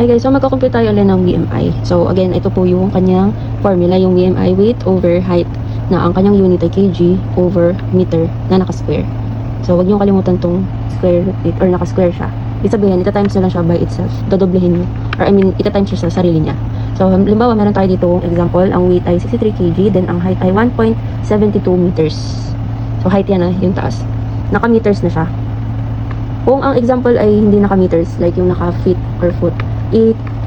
Okay guys, so magkakompute tayo ulit ng BMI. So again, ito po yung kanyang formula, yung BMI weight over height, na ang kanyang unit ay kg over meter na naka-square. So wag niyo kalimutan tong square root or naka-square siya. Ibig sabihin, ita-times na lang siya by itself. Dodoblehin niyo. Or I mean, ita-times siya sa sarili niya. So halimbawa, meron tayo dito example, ang weight ay 63 kg, then ang height ay 1.72 meters. So height yan yung taas. Naka-meters na siya. Kung ang example ay hindi naka-meters, like yung naka-feet or foot,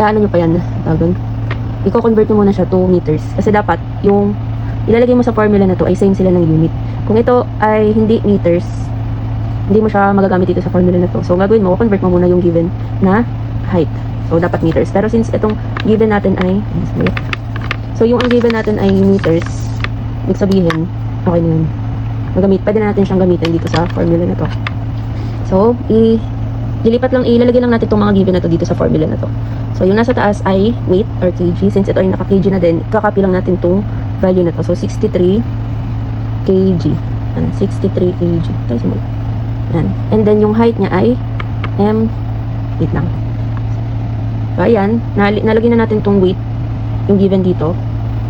ano nyo pa yan, tagon. I-convert mo muna siya to meters. Kasi dapat, yung ilalagay mo sa formula na to ay same sila ng unit. Kung ito ay hindi meters, hindi mo siya magagamit dito sa formula na to. So, gagawin mo, convert mo muna yung given na height. So, dapat meters. Pero since itong given natin ay, so yung ang given natin ay meters, ibig sabihin, okay na yun. Pwede na natin siyang gamitin dito sa formula na to. So, ilalagay lang natin itong mga given na to dito sa formula na to. So, yung nasa taas ay weight or kg. Since ito ay naka-kg na din, kakopy lang natin itong value na to. So, 63 kg. 63 kg. Ito, simula. And then, yung height niya ay wait lang. So, ayan. Nalagay na natin itong weight, yung given dito.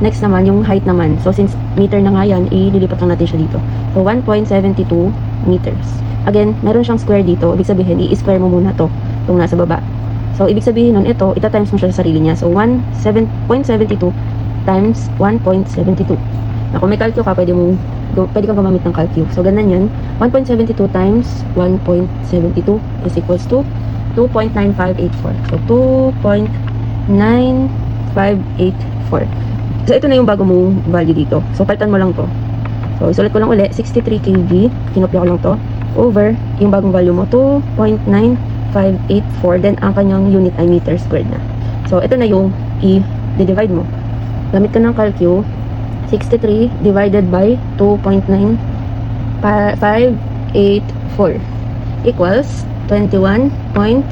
Next naman, yung height naman. So, since meter na nga yan, ililipat lang natin siya dito. So, 1.72 meters. Again, meron siyang square dito. Ibig sabihin, i-square mo muna to, itong nasa baba. So, ibig sabihin nun, ito, ita-times mo siya sa sarili niya. So, 7.72 times 1.72. Na kung may calcu ka, pwede kang gumamit ng calcu. So, ganun yan. 1.72 times 1.72 is equals to 2.9584. So, 2.9584. So, ito na yung bago mong value dito. So, palitan mo lang to. So, isulit ko lang ulit, 63 kg, kinopya ko lang to, over yung bagong value mo, 2.9584, then ang kanyang unit ay meter squared na. So, ito na yung i-divide mo. Gamit ka ng calcu, 63 divided by 2.9584 equals 21.30.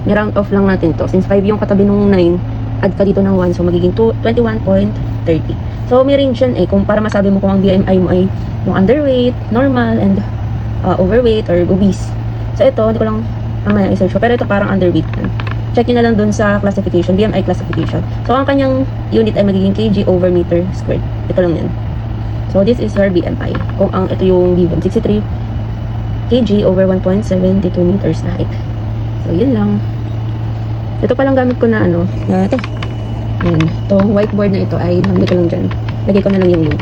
Ni-round off lang natin to. Since 5 yung katabi nung 9, add ka dito ng 1, so magiging 21.30. So, may range yan kung para masabi mo kung ang BMI mo ay yung underweight, normal, and overweight, or obese. So, ito, hindi ko lang mamaya i-search ko, pero ito parang underweight. Check nyo na lang dun sa classification, BMI classification. So, ang kanyang unit ay magiging kg over meter squared. Ito lang yan. So, this is your BMI. Kung ito yung given, 63 kg over 1.72 meters na height. So, yun lang. Ito palang gamit ko na ito. Ayan. Itong whiteboard na ito ay nabili ko lang dyan. Lagay ko na lang yung link.